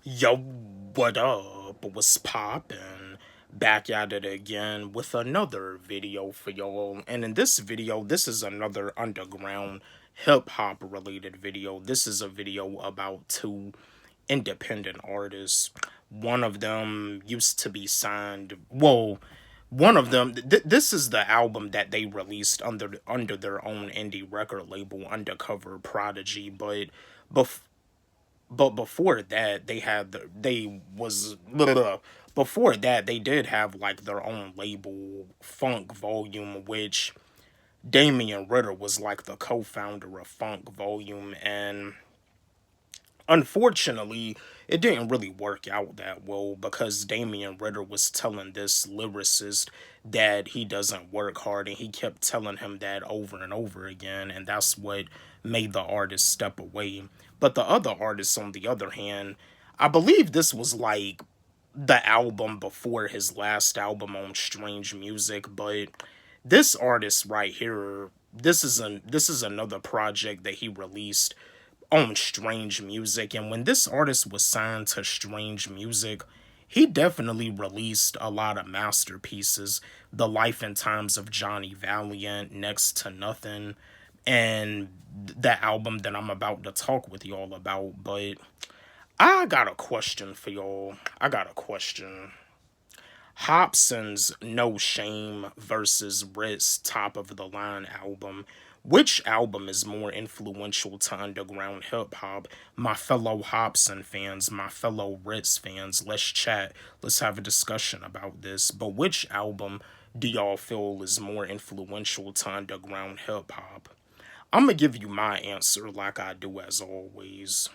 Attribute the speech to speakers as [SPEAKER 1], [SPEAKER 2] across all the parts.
[SPEAKER 1] Yo, what up? What's poppin'? Back at it again with another video for y'all. And in this video, this is another underground hip hop related video. This is a video about two independent artists. One of them used to be signed. Well, one of them. This is the album that they released under their own indie record label, Undercover Prodigy. Bef- but before that they had they was before that they did have like their own label, Funk Volume, which Damian Ritter was like the co-founder of Funk Volume, and unfortunately it didn't really work out that well because Damian Ritter was telling this lyricist that he doesn't work hard, and he kept telling him that over and over again, and that's what made the artist step away. But the other artist, on the other hand, I believe this was like the album before his last album on Strange Music, but this artist right here, this is another project that he released on Strange Music. And when this artist was signed to Strange Music, he definitely released a lot of masterpieces. The Life and Times of Johnny Valiant, Next to Nothing, and the album that I'm about to talk with y'all about. But I got a question for y'all. I got a question. Hopsin's No Shame versus Rittz Top of the Line album. Which album is more influential to underground hip hop? My fellow Hopsin fans, my fellow Rittz fans, let's chat. Let's have a discussion about this. But which album do y'all feel is more influential to underground hip hop? I'm gonna give you my answer like I do as always.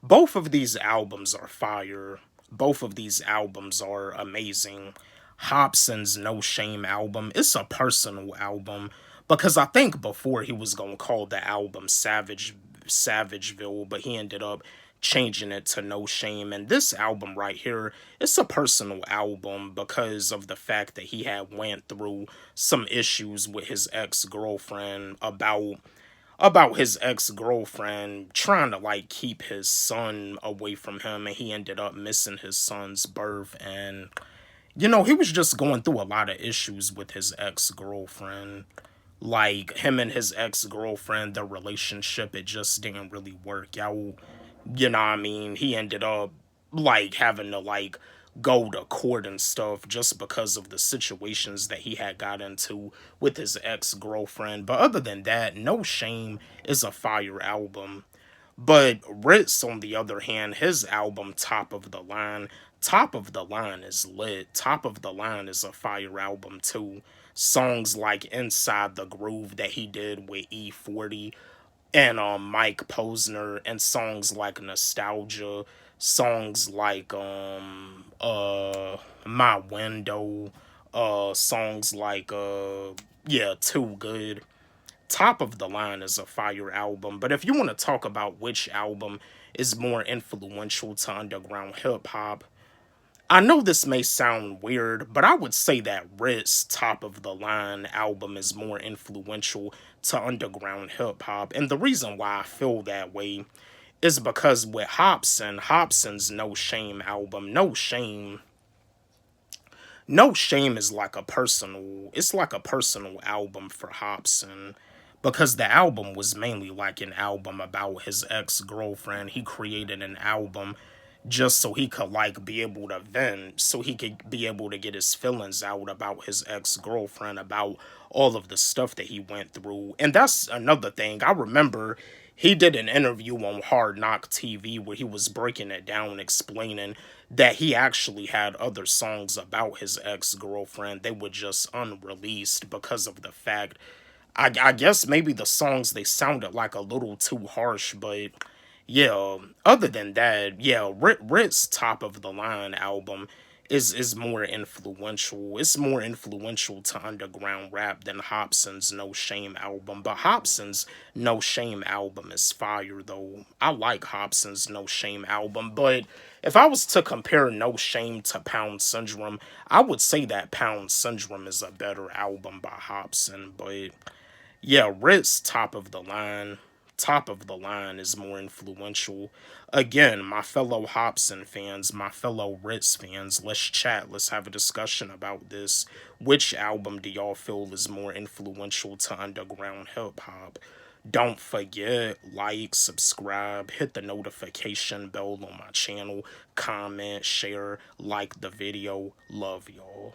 [SPEAKER 1] Both of these albums are fire. Both of these albums are amazing. Hopsin's No Shame album, it's a personal album because I think before he was gonna call the album Savageville, but he ended up changing it to No Shame. And this album right here, it's a personal album because of the fact that he had went through some issues with his ex-girlfriend about his ex-girlfriend trying to like keep his son away from him, and he ended up missing his son's birth. And he was just going through a lot of issues with his ex-girlfriend. Like him and his ex-girlfriend, their relationship, it just didn't really work out. You know what I mean? He ended up like having to like go to court and stuff just because of the situations that he had got into with his ex-girlfriend. But other than that, No Shame is a fire album. But Rittz, on the other hand, his album Top of the Line is lit. Top of the Line is a fire album too. Songs like Inside the Groove that he did with E40 and Mike Posner, and songs like Nostalgia, songs like My Window, songs like yeah, Too Good. Top of the Line is a fire album. But if you want to talk about which album is more influential to underground hip hop, I know this may sound weird, but I would say that Ritt's Top of the Line album is more influential to underground hip hop. And the reason why I feel that way is because with Hopsin's No Shame album, No Shame is like a personal album for Hopsin, because the album was mainly like an album about his ex-girlfriend. He created an album just so he could like be able to vent, so he could be able to get his feelings out about his ex-girlfriend, about all of the stuff that he went through. And that's another thing. I remember he did an interview on Hard Knock TV where he was breaking it down, explaining that he actually had other songs about his ex-girlfriend. They were just unreleased because of the fact, I guess maybe the songs, they sounded like a little too harsh. But yeah, other than that, yeah, Ritt's Top of the Line album is more influential. It's more influential to underground rap than Hopsin's No Shame album. But Hopsin's No Shame album is fire though. I like Hopsin's No Shame album, but if I was to compare No Shame to Pound Syndrome, I would say that Pound Syndrome is a better album by Hopsin. But yeah, Ritt's Top of the Line. Top of the Line is more influential. Again, my fellow Hopsin fans, my fellow Rittz fans, let's chat. Let's have a discussion about this. Which album do y'all feel is more influential to underground hip hop? Don't forget, like, subscribe, hit the notification bell on my channel, comment, share, like the video. Love y'all.